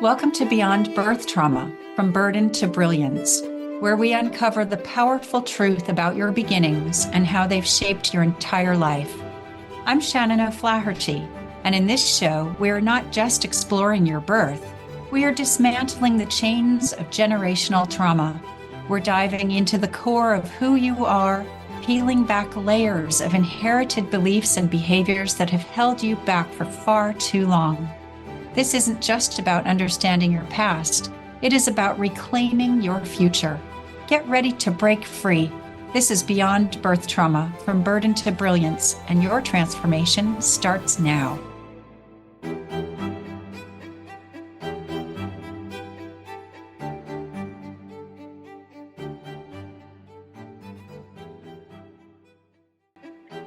Welcome to Beyond Birth Trauma, From Burden to Brilliance, where we uncover the powerful truth about your beginnings and how they've shaped your entire life. I'm Shannon O'Flaherty, and in this show, we are not just exploring your birth, we are dismantling the chains of generational trauma. We're diving into the core of who you are, peeling back layers of inherited beliefs and behaviors that have held you back for far too long. This isn't just about understanding your past. It is about reclaiming your future. Get ready to break free. This is Beyond Birth Trauma, From Burden to Brilliance, and your transformation starts now.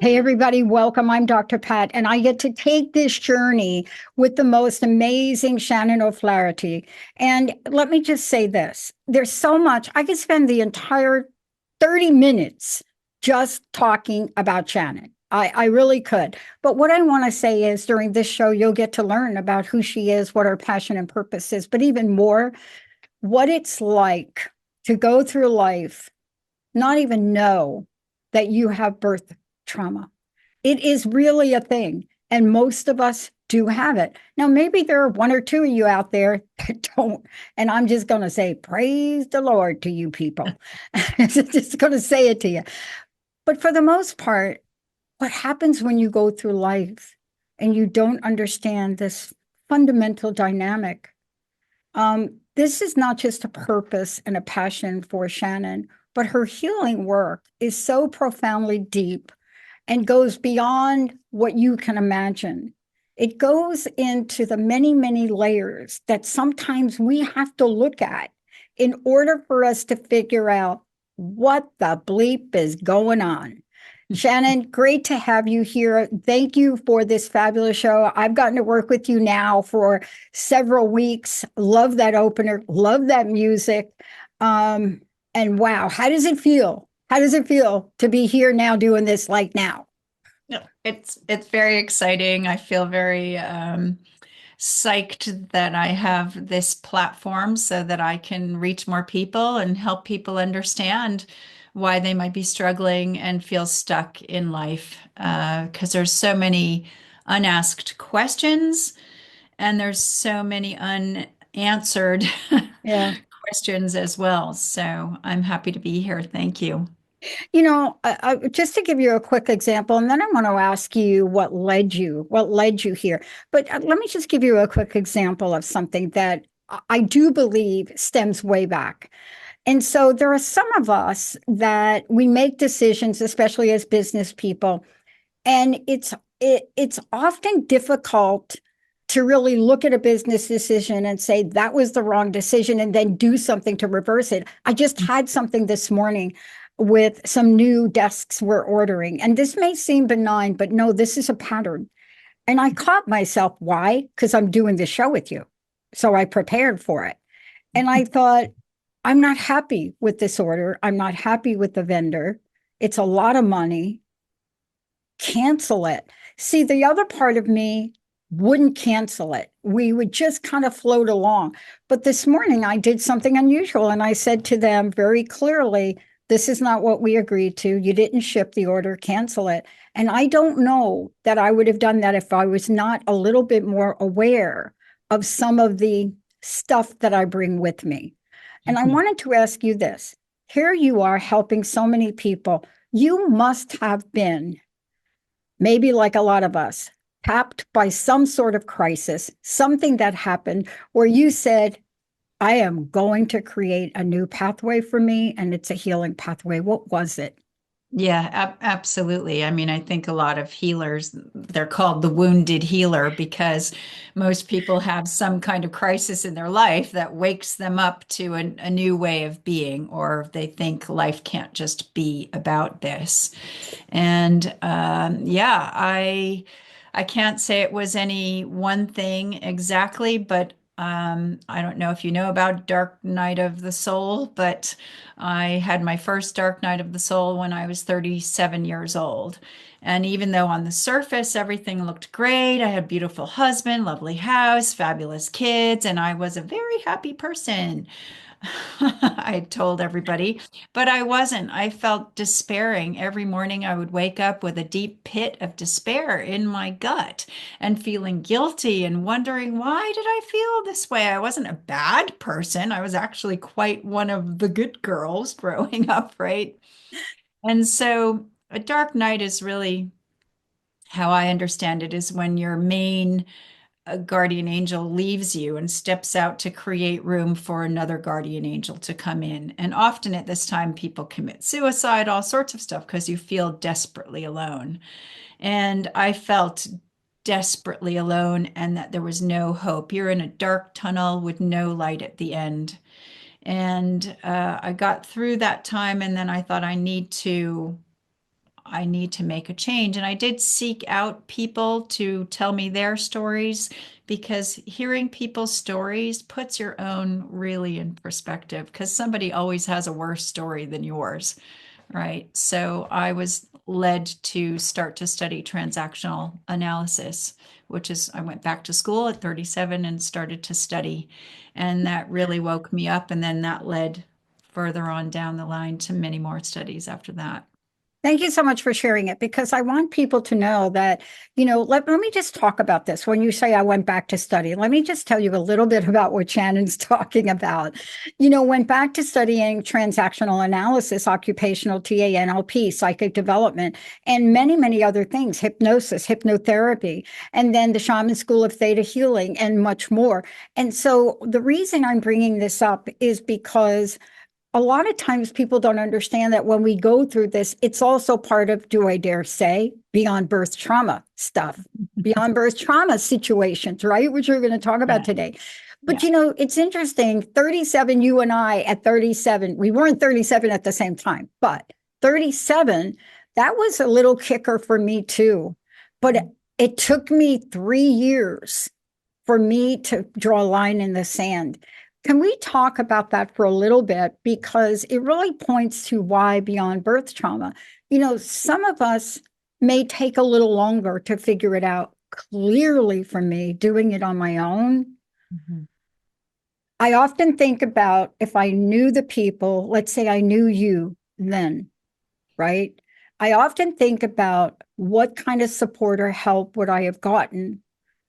Hey, everybody, welcome. I'm Dr. Pat, and I get to take this journey with the most amazing Shannon O'Flaherty. And let me just say this. There's so much. I could spend the entire 30 minutes just talking about Shannon. I really could. But what I want to say is during this show, you'll get to learn about who she is, what her passion and purpose is, but even more, what it's like to go through life, not even know that you have birth trauma. It is really a thing, and most of us do have it. Now, maybe there are one or two of you out there that don't, and I'm just going to say, praise the Lord to you people. I'm just going to say it to you. But for the most part, what happens when you go through life and you don't understand this fundamental dynamic? This is not just a purpose and a passion for Shannon, but her healing work is so profoundly deep and goes beyond what you can imagine. It goes into the many, many layers that sometimes we have to look at in order for us to figure out what the bleep is going on. Shannon, great to have you here. Thank you for this fabulous show. I've gotten to work with you now for several weeks. Love that opener, love that music. And wow, how does it feel? How does it feel to be here now doing this like now? It's very exciting. I feel very psyched that I have this platform so that I can reach more people and help people understand why they might be struggling and feel stuck in life. Because there's so many unasked questions and there's so many unanswered questions as well. So I'm happy to be here. Thank you. You know, just to give you a quick example, and then I want to ask you what led you here. But let me just give you a quick example of something that I do believe stems way back. And so there are some of us that we make decisions, especially as business people, and it's often difficult to really look at a business decision and say that was the wrong decision and then do something to reverse it. I just had something this morning with some new desks we're ordering. And this may seem benign, but no, this is a pattern. And I caught myself. Why? Because I'm doing the show with you. So I prepared for it. And I thought, I'm not happy with this order. I'm not happy with the vendor. It's a lot of money. Cancel it. See, the other part of me wouldn't cancel it. We would just kind of float along. But this morning I did something unusual. And I said to them very clearly, this is not what we agreed to. You didn't ship the order, cancel it. And I don't know that I would have done that if I was not a little bit more aware of some of the stuff that I bring with me. And I wanted to ask you this. Here you are helping so many people. You must have been, maybe like a lot of us, tapped by some sort of crisis, something that happened where you said, I am going to create a new pathway for me, and it's a healing pathway. What was it? Yeah, absolutely. I mean, I think a lot of healers, they're called the wounded healer because most people have some kind of crisis in their life that wakes them up to a new way of being, or they think life can't just be about this. And I can't say it was any one thing exactly, but I don't know if you know about Dark Night of the Soul, but I had my first Dark Night of the Soul when I was 37 years old. And even though on the surface everything looked great, I had a beautiful husband, lovely house, fabulous kids, and I was a very happy person. I told everybody, but I wasn't. I felt despairing. Every morning I would wake up with a deep pit of despair in my gut and feeling guilty and wondering, why did I feel this way? I wasn't a bad person. I was actually quite one of the good girls growing up, right? And so a dark night is really how I understand it is when your main a guardian angel leaves you and steps out to create room for another guardian angel to come in. And often at this time, people commit suicide, all sorts of stuff, because you feel desperately alone. And I felt desperately alone and that there was no hope. You're in a dark tunnel with no light at the end. And I got through that time, and then I thought I need to make a change. And I did seek out people to tell me their stories because hearing people's stories puts your own really in perspective because somebody always has a worse story than yours, right? So I was led to start to study transactional analysis, which is, I went back to school at 37 and started to study. And that really woke me up. And then that led further on down the line to many more studies after that. Thank you so much for sharing it because I want people to know that, let me just talk about this. When you say I went back to study, let me just tell you a little bit about what Shannon's talking about. Went back to studying transactional analysis, occupational TANLP, psychic development, and many, many other things, hypnosis, hypnotherapy, and then the Shaman School of Theta Healing, and much more. And so the reason I'm bringing this up is because a lot of times people don't understand that when we go through this, it's also part of, do I dare say, beyond birth trauma stuff, beyond birth trauma situations, right? Which we're going to talk about Yeah. today. But Yeah. it's interesting. 37, you and I at 37, we weren't 37 at the same time, but 37, that was a little kicker for me too. But it took me 3 years for me to draw a line in the sand. Can we talk about that for a little bit? Because it really points to why beyond birth trauma, some of us may take a little longer to figure it out. Clearly, for me, doing it on my own, Mhm. I often think about if I knew the people, let's say I knew you then, right? I often think about what kind of support or help would I have gotten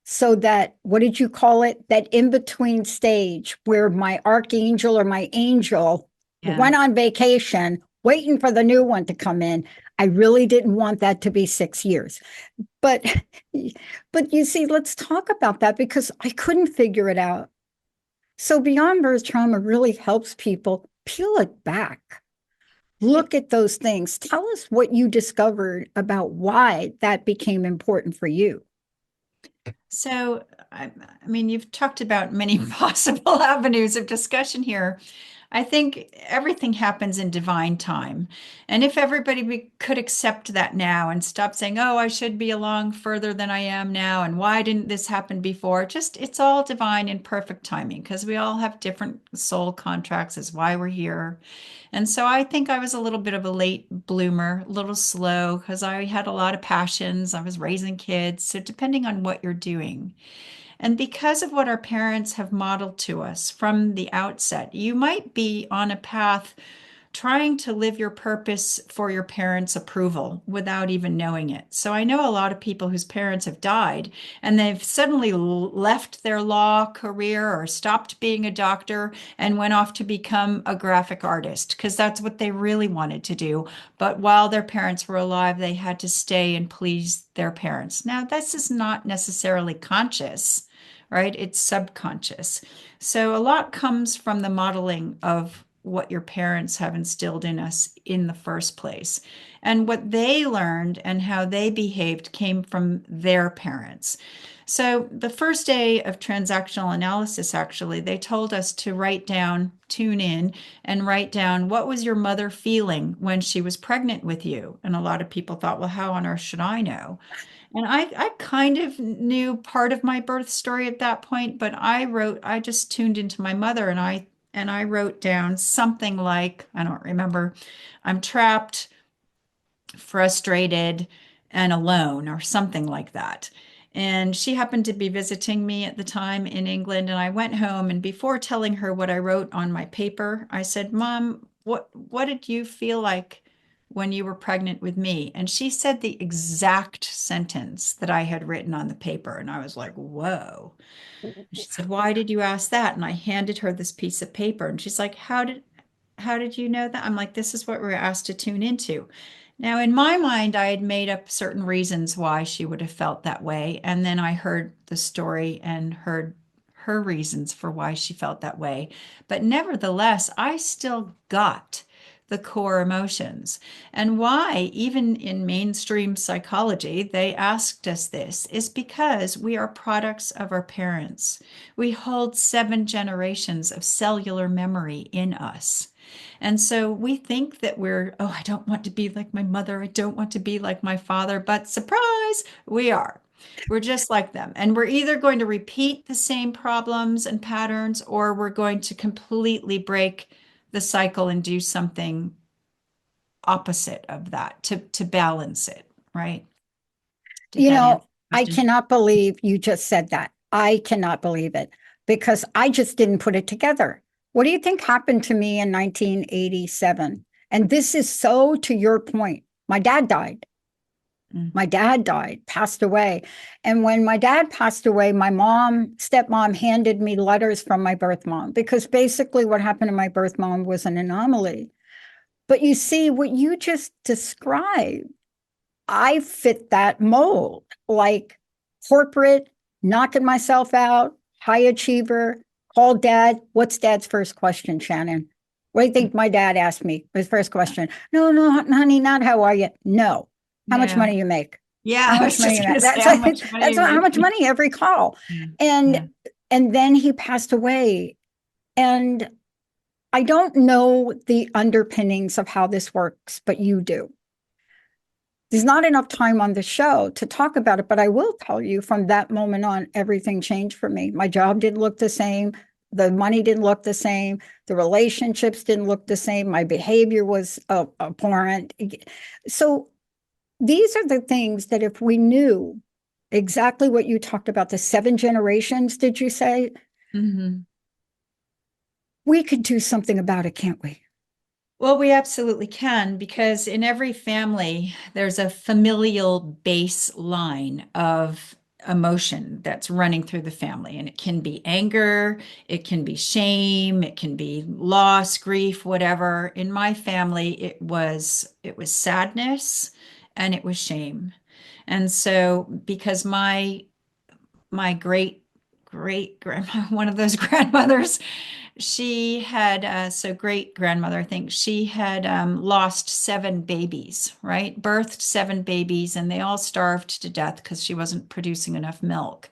so that, what did you call it? That in between stage where my archangel or my angel Yeah. went on vacation, waiting for the new one to come in. I really didn't want that to be 6 years. But, but you see, let's talk about that because I couldn't figure it out. So beyond birth trauma really helps people peel it back. It, Look at those things. Tell us what you discovered about why that became important for you. so, I mean, you've talked about many possible avenues of discussion here. I think everything happens in divine time. And if everybody could accept that now and stop saying, oh, I should be along further than I am now, and why didn't this happen before? Just it's all divine and perfect timing because we all have different soul contracts, is why we're here. And so I think I was a little bit of a late bloomer, a little slow because I had a lot of passions. I was raising kids. So depending on what you're doing. And because of what our parents have modeled to us from the outset, you might be on a path trying to live your purpose for your parents' approval without even knowing it. So I know a lot of people whose parents have died and they've suddenly left their law career or stopped being a doctor and went off to become a graphic artist because that's what they really wanted to do. But while their parents were alive, they had to stay and please their parents. Now, this is not necessarily conscious, right? It's subconscious. So a lot comes from the modeling of what your parents have instilled in us in the first place. And what they learned and how they behaved came from their parents. So the first day of transactional analysis, actually, they told us to write down, tune in, and write down what was your mother feeling when she was pregnant with you. And a lot of people thought, well, how on earth should I know? And I kind of knew part of my birth story at that point, but I just tuned into my mother and I wrote down something like, I don't remember, I'm trapped, frustrated, and alone, or something like that. And she happened to be visiting me at the time in England, and I went home. And before telling her what I wrote on my paper, I said, Mom, what did you feel like when you were pregnant with me? And she said the exact sentence that I had written on the paper. And I was like, whoa. She said, why did you ask that? And I handed her this piece of paper, and she's like, how did you know that? I'm like, this is what we're asked to tune into. Now, in my mind, I had made up certain reasons why she would have felt that way. And then I heard the story and heard her reasons for why she felt that way. But nevertheless, I still got the core emotions. And why, even in mainstream psychology, they asked us this is because we are products of our parents. We hold 7 generations of cellular memory in us. And so we think that oh, I don't want to be like my mother. I don't want to be like my father. But surprise, we are. We're just like them. And we're either going to repeat the same problems and patterns, or we're going to completely break the cycle and do something opposite of that to balance it, right? Did You that answer know, the I question? cannot believe you just said that. I cannot believe it because I just didn't put it together. What do you think happened to me in 1987? And this is so to your point. My dad died. Mm. My dad died, passed away. And when my dad passed away, my stepmom handed me letters from my birth mom because basically what happened to my birth mom was an anomaly. But you see, what you just described, I fit that mold, like corporate, knocking myself out, high achiever, call dad. What's dad's first question, Shannon? What do you think my dad asked me? His first question. No, no, honey, not how are you? No. How much Yeah. money you make? Yeah, How I much was money just you going make? to say That's how like much money that's you how much make. money every call. Yeah. Yeah. And and then he passed away. And I don't know the underpinnings of how this works, but you do. There's not enough time on the show to talk about it, but I will tell you from that moment on, everything changed for me. My job didn't look the same. The money didn't look the same. The relationships didn't look the same. My behavior was abhorrent. So these are the things that if we knew exactly what you talked about, the 7 generations, did you say? Mhm. We could do something about it, can't we? Well, we absolutely can because in every family, there's a familial baseline of emotion that's running through the family. And it can be anger, it can be shame, it can be loss, grief, whatever. In my family, it was sadness and it was shame. And so because my great grandma, one of those grandmothers, she had, so great grandmother, I think she had lost 7 babies, right? Birthed 7 babies, and they all starved to death because she wasn't producing enough milk.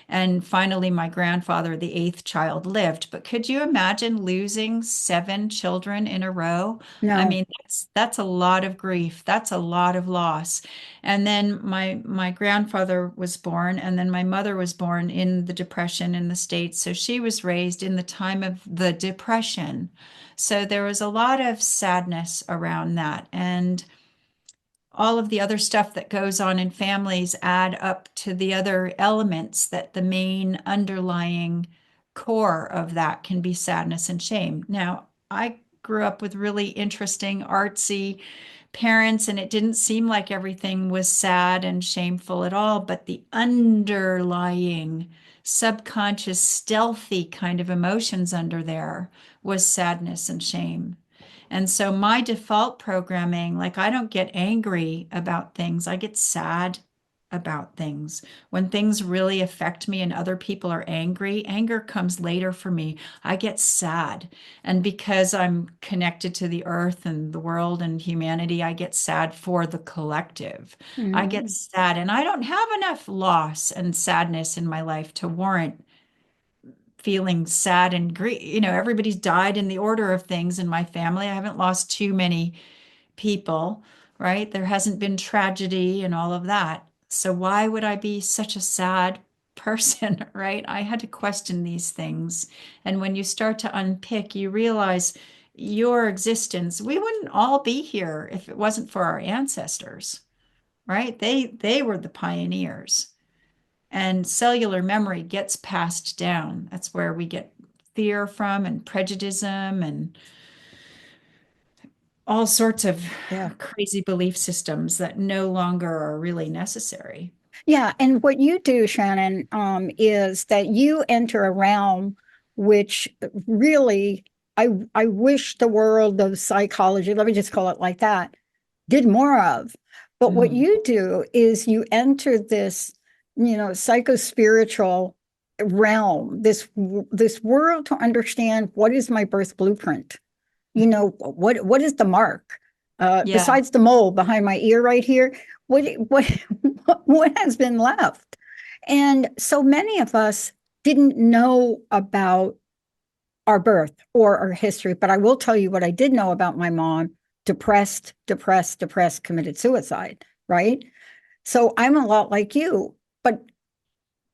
And finally, my grandfather, the 8th child, lived. But could you imagine losing 7 children in a row? I No. mean, that's a lot of grief. That's a lot of loss. And then my grandfather was born, and then my mother was born in the Depression in the States. So she was raised in the time of the Depression. So there was a lot of sadness around that. And all of the other stuff that goes on in families add up to the other elements that the main underlying core of that can be sadness and shame. Now, I grew up with really interesting, artsy parents, and it didn't seem like everything was sad and shameful at all, but the underlying subconscious, stealthy kind of emotions under there was sadness and shame. And so my default programming, like I don't get angry about things, I get sad about things. When things really affect me and other people are angry, anger comes later for me. I get sad. And because I'm connected to the earth and the world and humanity, I get sad for the collective. I get Mm. sad, and I don't have enough loss and sadness in my life to warrant feeling sad and grief. Everybody's died in the order of things in my family. I haven't lost too many people, right? There hasn't been tragedy and all of that. So why would I be such a sad person, right? I had to question these things. And when you start to unpick, you realize your existence, we wouldn't all be here if it wasn't for our ancestors, right? They were the pioneers. And cellular memory gets passed down. That's where we get fear from and prejudice and all sorts of Yeah. crazy belief systems that no longer are really necessary. Yeah, and what you do, Shannon, is that you enter a realm which really I wish the world of psychology, let me just call it like that, did more of. But what Mhm. you do is you enter this, psycho-spiritual realm, this world to understand what is my birth blueprint. What is the mark? Yeah. Besides the mole behind my ear right here, what what has been left? And so many of us didn't know about our birth or our history, but I will tell you what I did know about my mom: depressed, committed suicide, right? So I'm a lot like you, but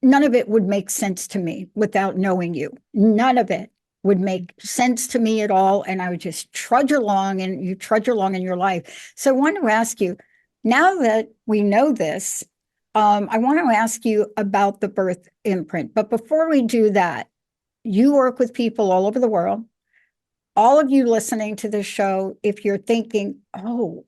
none of it would make sense to me without knowing you. None of it would make sense to me at all. And I would just trudge along, and you trudge along in your life. So I want to ask you, now that we know this, I want to ask you about the birth imprint. But before we do that, you work with people all over the world. All of you listening to this show, if you're thinking, oh,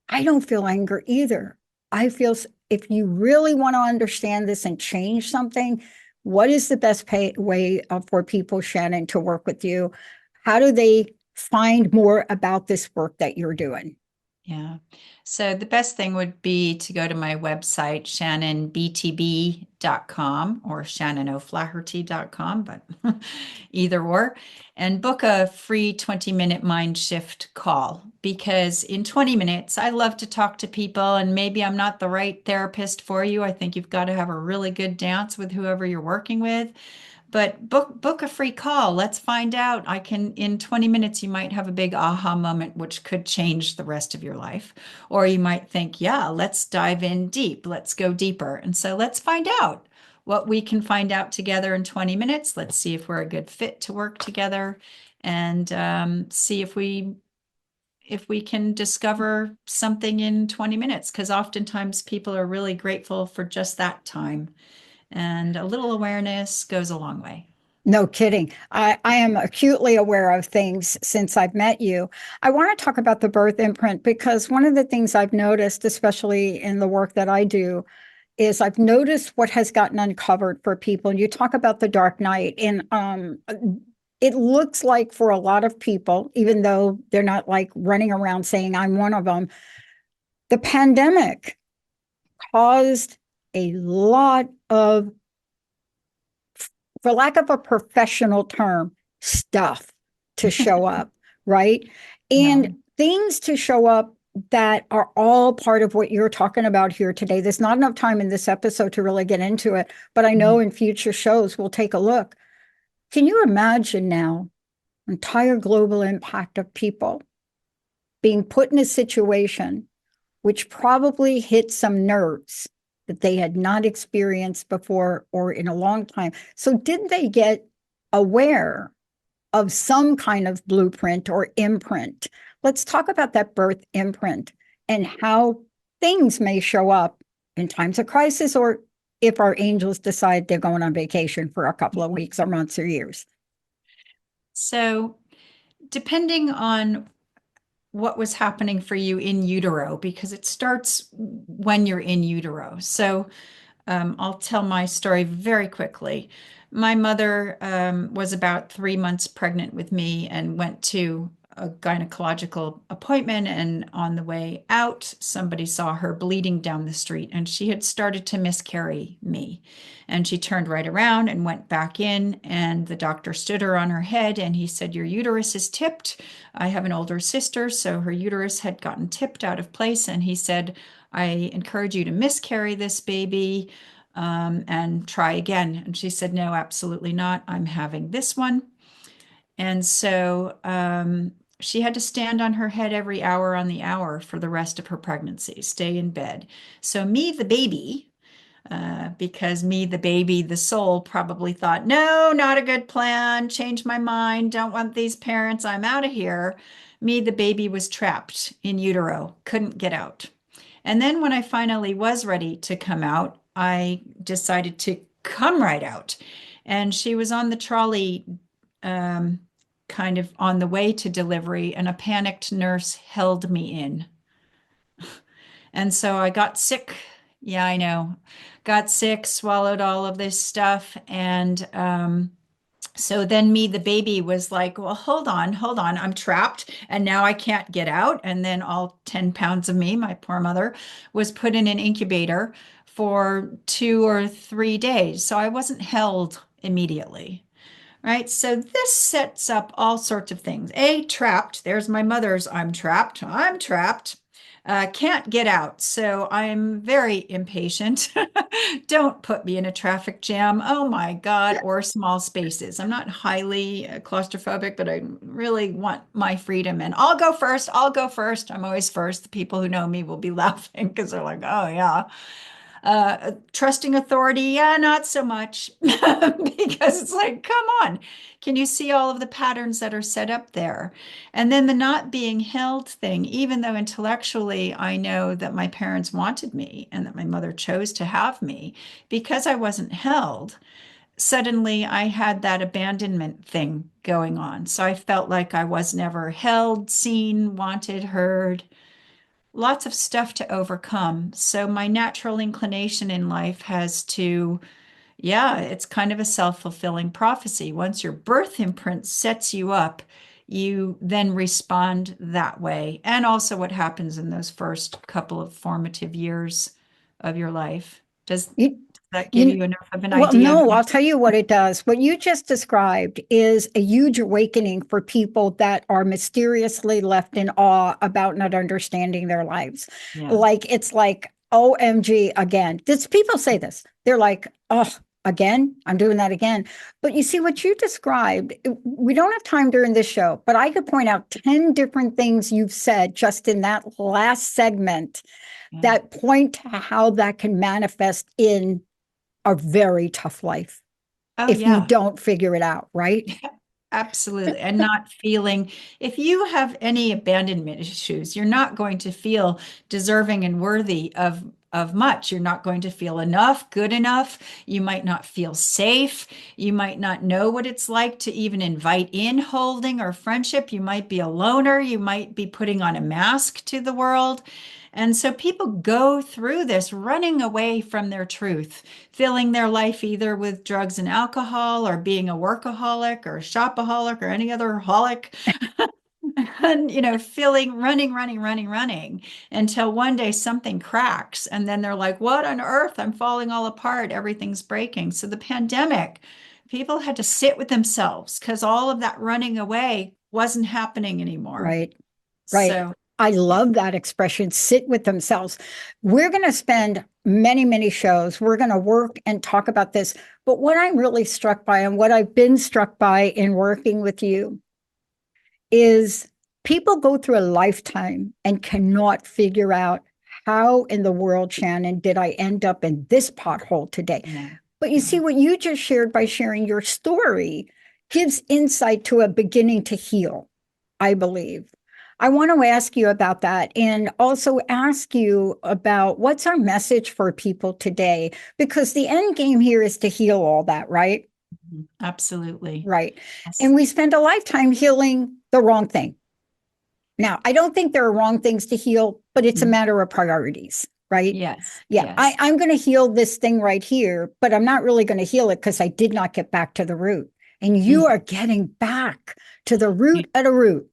I don't feel anger either. If you really want to understand this and change something, what is the best way for people, Shannon, to work with you? How do they find more about this work that you're doing? Yeah. So the best thing would be to go to my website, shannonbtb.com or shannonoflaherty.com, but either or, and book a free 20-minute mind shift call. Because in 20 minutes, I love to talk to people, and maybe I'm not the right therapist for you. I think you've got to have a really good dance with whoever you're working with. But book a free call. Let's find out. I can in 20 minutes you might have a big aha moment which could change the rest of your life. Or you might think, yeah, let's dive in deep. Let's go deeper. And so let's find out what we can find out together in 20 minutes. Let's see if we're a good fit to work together and see if we can discover something in 20 minutes, because oftentimes people are really grateful for just that time. And a little awareness goes a long way. No kidding. I am acutely aware of things since I've met you. I want to talk about the birth imprint because one of the things I've noticed, especially in the work that I do, is I've noticed what has gotten uncovered for people. And you talk about the dark night, and it looks like for a lot of people, even though they're not like running around saying I'm one of them, the pandemic caused a lot of, for lack of a professional term, stuff to show up, right? Yeah. And things to show up that are all part of what you're talking about here today. There's not enough time in this episode to really get into it, but I know Mhm. in future shows we'll take a look. Can you imagine now entire global impact of people being put in a situation which probably hit some nerves that they had not experienced before or in a long time? So, did they get aware of some kind of blueprint or imprint? Let's talk about that birth imprint and how things may show up in times of crisis, or if our angels decide they're going on vacation for a couple of weeks or months or years. So, depending on what was happening for you in utero, because it starts when you're in utero. So, I'll tell my story very quickly. My mother was about 3 months pregnant with me and went to a gynecological appointment. And on the way out, somebody saw her bleeding down the street, and she had started to miscarry me. And she turned right around and went back in, and the doctor stood her on her head and he said, "Your uterus is tipped." I have an older sister, so her uterus had gotten tipped out of place. And he said, "I encourage you to miscarry this baby and try again." And she said, "No, absolutely not. I'm having this one." And so She had to stand on her head every hour on the hour for the rest of her pregnancy, stay in bed. So me, the baby, because me, the baby, the soul probably thought, no, not a good plan. Change my mind. Don't want these parents. I'm out of here. Me, the baby, was trapped in utero, couldn't get out. And then when I finally was ready to come out, I decided to come right out. And she was on the trolley, um, kind of on the way to delivery, and a panicked nurse held me in. And so I got sick. Yeah, I know. Got sick, swallowed all of this stuff. And so then me, the baby, was like, well, hold on. I'm trapped and now I can't get out. And then all 10 pounds of me, my poor mother, was put in an incubator for 2 or 3 days. So I wasn't held immediately. Right. So this sets up all sorts of things. Trapped. There's my mother's I'm trapped. I'm trapped. Can't get out. So I'm very impatient. Don't put me in a traffic jam. Oh my God. Or small spaces. I'm not highly claustrophobic, but I really want my freedom. And I'll go first. I'll go first. I'm always first. The people who know me will be laughing because they're like, oh, yeah. Trusting authority, yeah, not so much. Because it's like, come on, can you see all of the patterns that are set up there? And then the not being held thing, even though intellectually I know that my parents wanted me and that my mother chose to have me, because I wasn't held, suddenly I had that abandonment thing going on. So I felt like I was never held, seen, wanted, heard, lots of stuff to overcome. So my natural inclination in life has to, yeah, it's kind of a self-fulfilling prophecy. Once your birth imprint sets you up, you then respond that way. And also what happens in those first couple of formative years of your life. Does You, that give you, you enough of an well, idea of? no, I'll tell you what it does. What you just described is a huge awakening for people that are mysteriously left in awe about not understanding their lives. Yeah. Like, it's like, OMG, again. This people say this. They're like, oh, again, I'm doing that again. But you see, what you described, we don't have time during this show, but I could point out 10 different things you've said just in that last segment Yeah. that point to how that can manifest in a very tough life Oh, if you yeah. don't figure it out, right? Absolutely. And not feeling, if you have any abandonment issues, you're not going to feel deserving and worthy of much. You're not going to feel enough, good enough. You might not feel safe. You might not know what it's like to even invite in holding or friendship. You might be a loner. You might be putting on a mask to the world. And so people go through this running away from their truth, filling their life either with drugs and alcohol or being a workaholic or a shopaholic or any other holic. And, feeling running until one day something cracks. And then they're like, what on earth? I'm falling all apart. Everything's breaking. So the pandemic, people had to sit with themselves because all of that running away wasn't happening anymore. Right. Right. So, I yeah. love that expression, sit with themselves. We're going to spend many, many shows. We're going to work and talk about this. But what I'm really struck by and what I've been struck by in working with you is people go through a lifetime and cannot figure out how in the world, Shannon, did I end up in this pothole today? Yeah. But you see, Yeah. what you just shared by sharing your story gives insight to a beginning to heal, I believe. I want to ask you about that and also ask you about what's our message for people today, because the end game here is to heal all that, right? Absolutely. Right. Yes. And we spend a lifetime healing the wrong thing. Now, I don't think there are wrong things to heal, but it's a Mhm. matter of priorities, right? Yes. Yeah, Yes. I'm going to heal this thing right here, but I'm not really going to heal it because I did not get back to the root. And you Mhm. are getting back to the You, root of the root.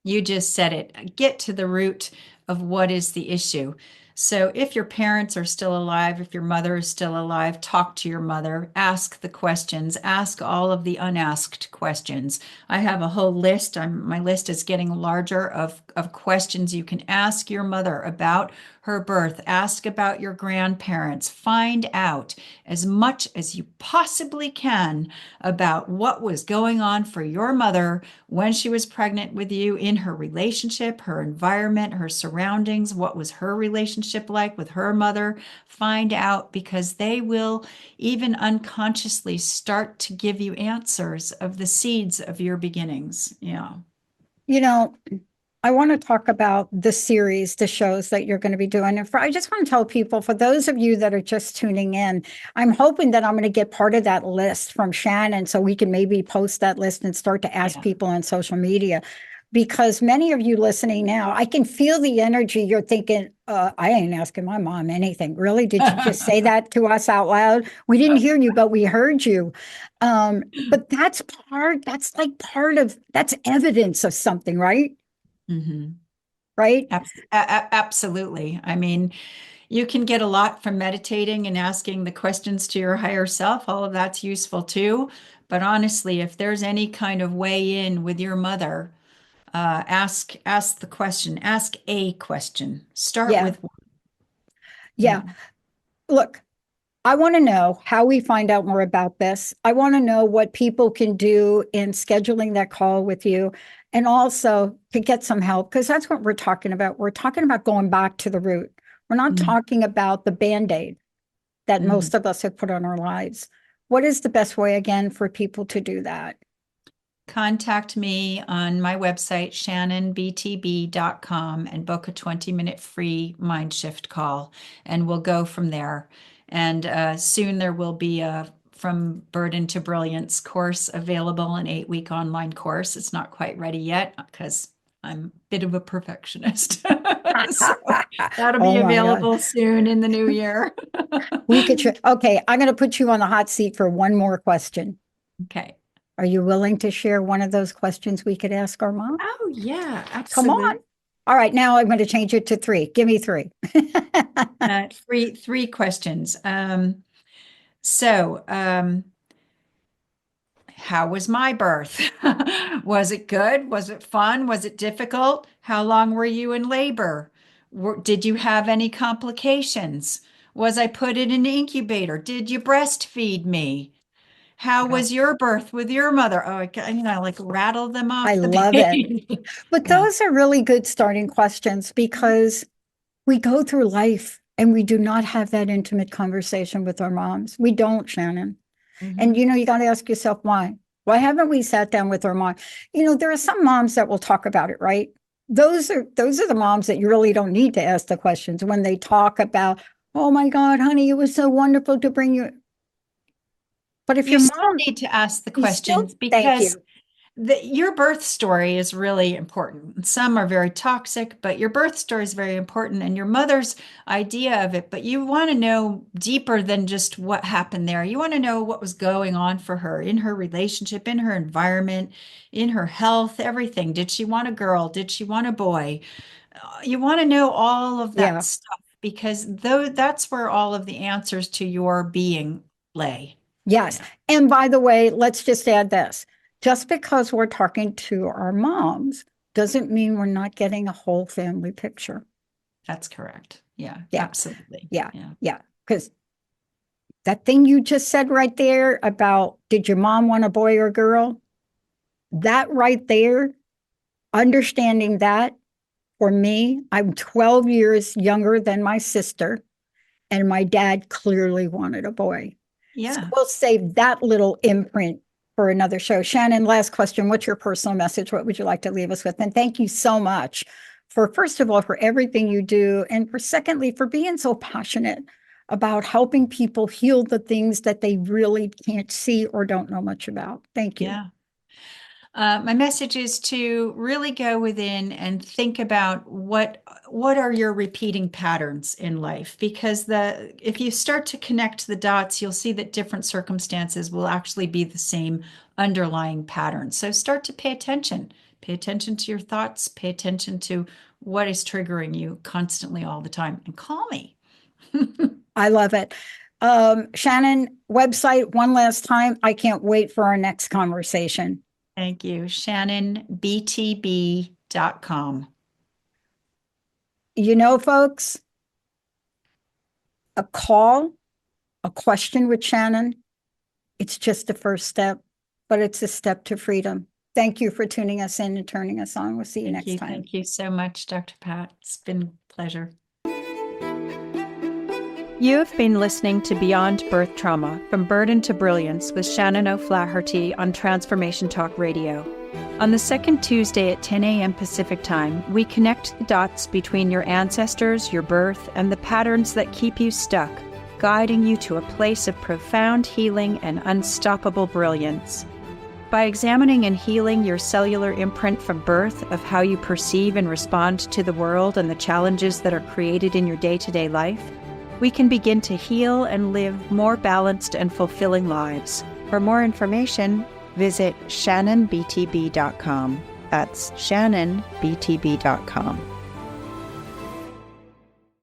you just said it. Get to the root of what is the issue. So if your parents are still alive, if your mother is still alive, talk to your mother, ask the questions, ask all of the unasked questions. I have a whole list. My list is getting larger of questions you can ask your mother about her birth. Ask about your grandparents. Find out as much as you possibly can about what was going on for your mother when she was pregnant with you, in her relationship, her environment, her surroundings. What was her relationship like with her mother? Find out, because they will even unconsciously start to give you answers of the seeds of your beginnings. Yeah. You know, I want to talk about the series, the shows that you're going to be doing. And I just want to tell people, for those of you that are just tuning in, I'm hoping that I'm going to get part of that list from Shannon so we can maybe post that list and start to ask Yeah. people on social media. Because many of you listening now, I can feel the energy. You're thinking, I ain't asking my mom anything. Really? Did you just say that to us out loud? We didn't hear you, but we heard you. But that's like part of, that's evidence of something, right? hmm Right? Absolutely. I mean, you can get a lot from meditating and asking the questions to your higher self. All of that's useful too. But honestly, if there's any kind of way in with your mother, ask the question. Ask a question. Start Yeah. with one. Yeah. Yeah. Look, I want to know how we find out more about this. I want to know what people can do in scheduling that call with you, and also to get some help, because that's what we're talking about. We're talking about going back to the root. We're not Mhm. talking about the band-aid that Mhm. most of us have put on our lives. What is the best way, again, for people to do that? Contact me on my website, shannonbtb.com, and book a 20-minute free mind shift call, and we'll go from there. And soon there will be a From Burden to Brilliance course available, an 8-week online course. It's not quite ready yet because I'm a bit of a perfectionist. So that'll be Oh my God. available soon in the new year. Okay, I'm going to put you on the hot seat for one more question. Okay. Are you willing to share one of those questions we could ask our mom? Oh, yeah, Come absolutely. on. All right, now I'm going to change it to three. Give me three. Three questions. So, how was my birth? Was it good? Was it fun? Was it difficult? How long were you in labor? Did you have any complications? Was I put in an incubator? Did you breastfeed me? How Yeah, was your birth with your mother? Oh, like rattle them I off the love it. page. But Yeah. those are really good starting questions because we go through life and we do not have that intimate conversation with our moms. We don't, Shannon. And Mhm. you got to ask yourself why. Why haven't we sat down with our mom? There are some moms that will talk about it, right? Those are the moms that you really don't need to ask the questions when they talk about, oh my God, honey, it was so wonderful to bring you. But if You your still mom, need to ask the you still questions thank because you. your birth story is really important. Some are very toxic, but your birth story is very important, and your mother's idea of it. But you want to know deeper than just what happened there. You want to know what was going on for her in her relationship, in her environment, in her health, everything. Did she want a girl? Did she want a boy? You want to know all of that Yeah. stuff because though that's where all of the answers to your being lay. Yes. Yeah, And by the way, let's just add this. Just because we're talking to our moms doesn't mean we're not getting a whole family picture. that's correct. Yeah, Yeah. absolutely. Yeah. Yeah. Yeah. Because that thing you just said right there about did your mom want a boy or girl? That right there, understanding that for me, I'm 12 years younger than my sister, and my dad clearly wanted a boy. So Yeah. we'll save that little imprint for another show. Shannon, last question. What's your personal message? What would you like to leave us with? And thank you so much for, first of all, for everything you do. And for secondly, for being so passionate about helping people heal the things that they really can't see or don't know much about. Thank you. Yeah. My message is to really go within and think about what are your repeating patterns in life, because the if you start to connect the dots, you'll see that different circumstances will actually be the same underlying pattern. So start to pay attention Pay attention to your thoughts. Pay attention to what is triggering you constantly all the time, and call me. I love it. Shannon, website one last time. I can't wait for our next conversation. Thank you. ShannonBTB.com. You know, folks, a call, a question with Shannon, it's just the first step, but it's a step to freedom. Thank you for tuning us in and turning us on. We'll see you next time. Thank you so much, Dr. Pat. It's been a pleasure. You have been listening to Beyond Birth Trauma, From Burden to Brilliance with Shannon O'Flaherty on Transformation Talk Radio. On the second Tuesday at 10 a.m. Pacific Time, we connect the dots between your ancestors, your birth, and the patterns that keep you stuck, guiding you to a place of profound healing and unstoppable brilliance. By examining and healing your cellular imprint from birth of how you perceive and respond to the world and the challenges that are created in your day-to-day life, we can begin to heal and live more balanced and fulfilling lives. For more information, visit ShannonBTB.com. That's ShannonBTB.com.